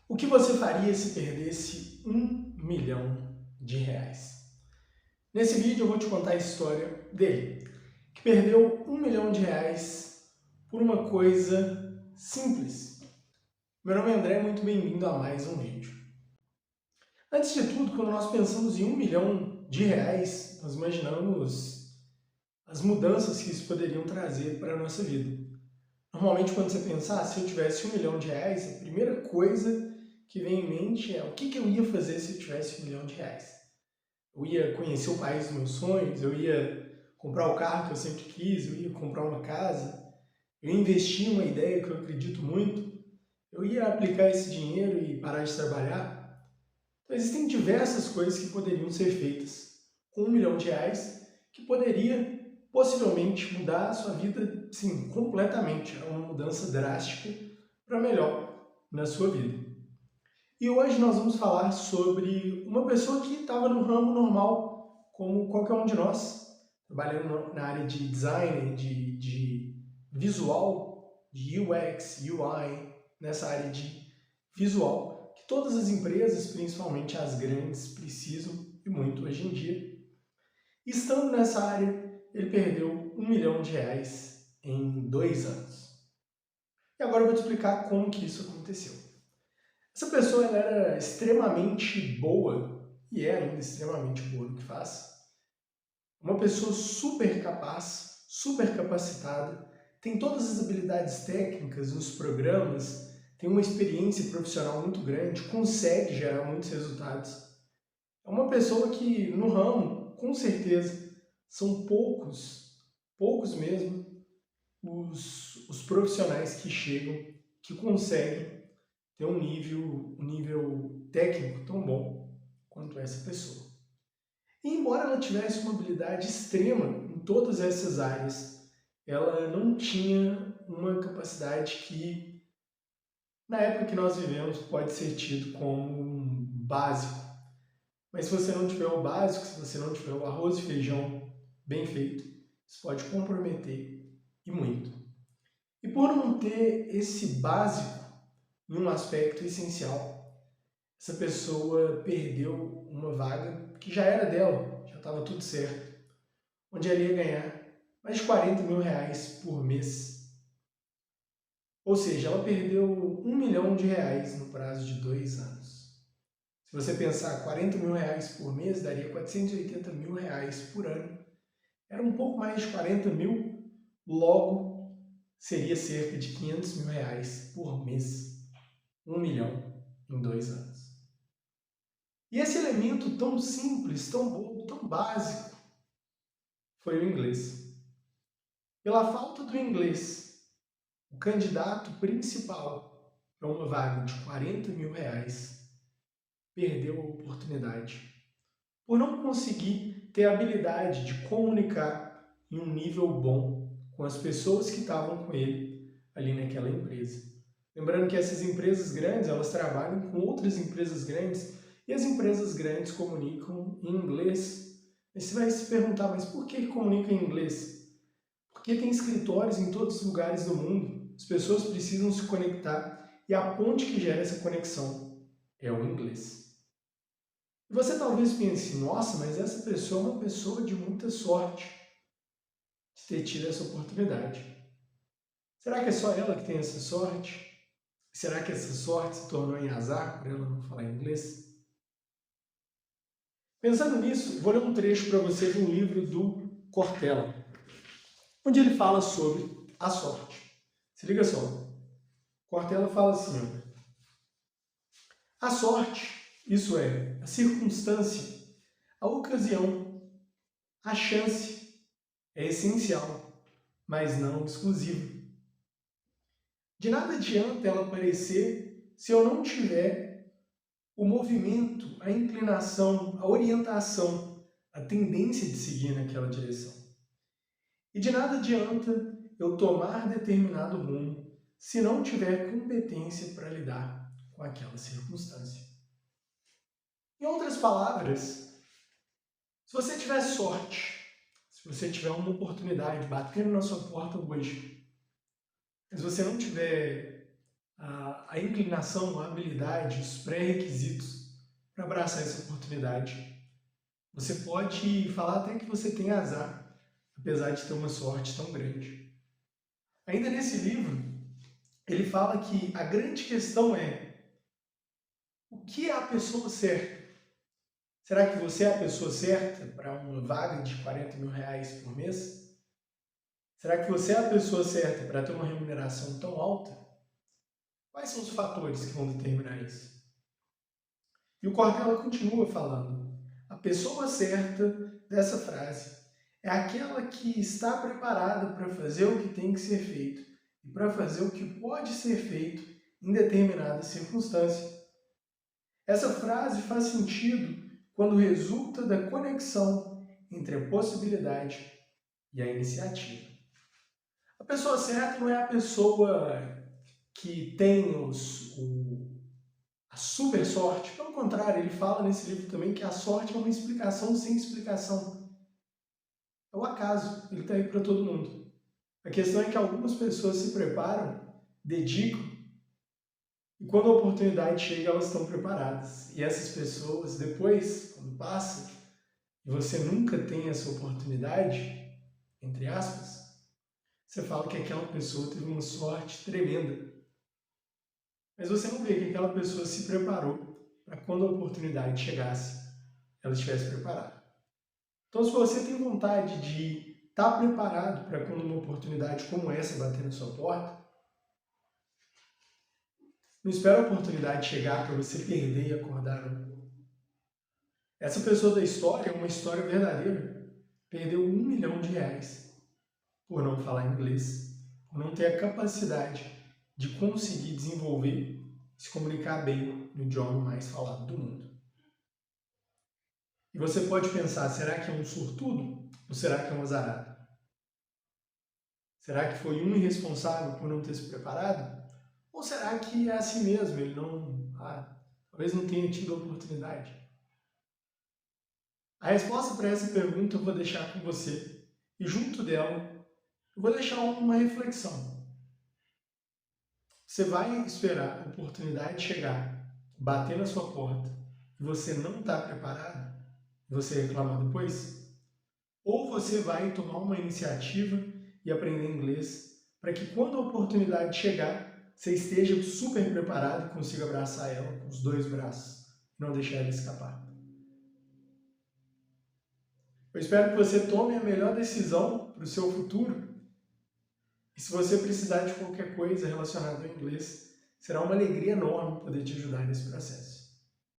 O que você faria se perdesse R$ 1 milhão? Nesse vídeo eu vou te contar a história dele, que perdeu R$ 1 milhão por uma coisa simples. Meu nome é André, muito bem-vindo a mais um vídeo. Antes de tudo, quando nós pensamos em R$ 1 milhão, nós imaginamos as mudanças que isso poderiam trazer para a nossa vida. Normalmente, quando você pensar, se eu tivesse R$ 1 milhão, a primeira coisa que vem em mente é o que eu ia fazer se eu tivesse R$ 1 milhão. Eu ia conhecer o país dos meus sonhos, eu ia comprar o carro que eu sempre quis, eu ia comprar uma casa, eu ia investir em uma ideia que eu acredito muito, eu ia aplicar esse dinheiro e parar de trabalhar. Então, existem diversas coisas que poderiam ser feitas com R$ 1 milhão que poderia possivelmente mudar a sua vida, sim, completamente. É uma mudança drástica para melhor na sua vida. E hoje nós vamos falar sobre uma pessoa que estava no ramo normal, como qualquer um de nós, trabalhando na área de design, de visual, de UX, UI, nessa área de visual, que todas as empresas, principalmente as grandes, precisam e muito hoje em dia. Estando nessa área, ele perdeu R$ 1 milhão em 2 anos. E agora eu vou te explicar como que isso aconteceu. Essa pessoa ela era extremamente boa, e é ainda extremamente boa no que faz. Uma pessoa super capaz, super capacitada, tem todas as habilidades técnicas nos programas, tem uma experiência profissional muito grande, consegue gerar muitos resultados. É uma pessoa que no ramo, com certeza, são poucos mesmo, os profissionais que chegam, que conseguem ter um nível técnico tão bom quanto essa pessoa. E embora ela tivesse uma habilidade extrema em todas essas áreas, ela não tinha uma capacidade que, na época que nós vivemos, pode ser tido como um básico. Mas se você não tiver o básico, se você não tiver o arroz e feijão bem feito, isso pode comprometer e muito. E por não ter esse básico em um aspecto essencial, essa pessoa perdeu uma vaga que já era dela, já estava tudo certo, onde ela ia ganhar mais de R$ 40 mil por mês. Ou seja, ela perdeu R$ 1 milhão no prazo de 2 anos. Se você pensar R$ 40 mil por mês, daria R$ 480 mil por ano. Era um pouco mais de 40 mil, logo seria cerca de R$ 500 mil por mês. 1 milhão em 2 anos. E esse elemento tão simples, tão bobo, tão básico, foi o inglês. Pela falta do inglês, o candidato principal para uma vaga de R$ 40 mil perdeu a oportunidade por não conseguir ter a habilidade de comunicar em um nível bom com as pessoas que estavam com ele ali naquela empresa. Lembrando que essas empresas grandes, elas trabalham com outras empresas grandes e as empresas grandes comunicam em inglês. E você vai se perguntar, mas por que comunicam em inglês? Porque tem escritórios em todos os lugares do mundo, as pessoas precisam se conectar e a ponte que gera essa conexão é o inglês. E você talvez pense, nossa, mas essa pessoa é uma pessoa de muita sorte de ter tido essa oportunidade. Será que é só ela que tem essa sorte? Será que essa sorte se tornou em azar por ela não falar inglês? Pensando nisso, vou ler um trecho para você de um livro do Cortella, onde ele fala sobre a sorte. Se liga só. Cortella fala assim, a sorte, isso é, a circunstância, a ocasião, a chance é essencial, mas não exclusiva. De nada adianta ela aparecer se eu não tiver o movimento, a inclinação, a orientação, a tendência de seguir naquela direção. E de nada adianta eu tomar determinado rumo se não tiver competência para lidar com aquela circunstância. Em outras palavras, se você tiver sorte, se você tiver uma oportunidade batendo na sua porta hoje, mas você não tiver a inclinação, a habilidade, os pré-requisitos para abraçar essa oportunidade. Você pode falar até que você tem azar, apesar de ter uma sorte tão grande. Ainda nesse livro, ele fala que a grande questão é: o que é a pessoa certa? Será que você é a pessoa certa para uma vaga de 40 mil reais por mês? Será que você é a pessoa certa para ter uma remuneração tão alta? Quais são os fatores que vão determinar isso? E o Cortella continua falando: a pessoa certa dessa frase é aquela que está preparada para fazer o que tem que ser feito e para fazer o que pode ser feito em determinada circunstância. Essa frase faz sentido quando resulta da conexão entre a possibilidade e a iniciativa. A pessoa certa não é a pessoa que tem a super sorte. Pelo contrário, ele fala nesse livro também que a sorte é uma explicação sem explicação. É o acaso, ele está aí para todo mundo. A questão é que algumas pessoas se preparam, dedicam, e quando a oportunidade chega, elas estão preparadas. E essas pessoas, depois, quando passa, e você nunca tem essa oportunidade, entre aspas, você fala que aquela pessoa teve uma sorte tremenda. Mas você não vê que aquela pessoa se preparou para quando a oportunidade chegasse, ela estivesse preparada. Então, se você tem vontade de estar preparado para quando uma oportunidade como essa bater na sua porta, não espera a oportunidade chegar para você perder e acordar. Essa pessoa da história é uma história verdadeira. Perdeu R$1 milhão por não falar inglês, por não ter a capacidade de conseguir desenvolver, se comunicar bem no idioma mais falado do mundo. E você pode pensar, será que é um sortudo ou será que é um azarado? Será que foi um irresponsável por não ter se preparado? Ou será que é assim mesmo, ele não, talvez não tenha tido a oportunidade? A resposta para essa pergunta eu vou deixar com você. E junto dela, eu vou deixar uma reflexão. Você vai esperar a oportunidade chegar, bater na sua porta, e você não está preparado, e você reclamar depois? Ou você vai tomar uma iniciativa e aprender inglês para que quando a oportunidade chegar, você esteja super preparado e consiga abraçar ela com os dois braços e não deixar ela escapar? Eu espero que você tome a melhor decisão para o seu futuro. E se você precisar de qualquer coisa relacionada ao inglês, será uma alegria enorme poder te ajudar nesse processo.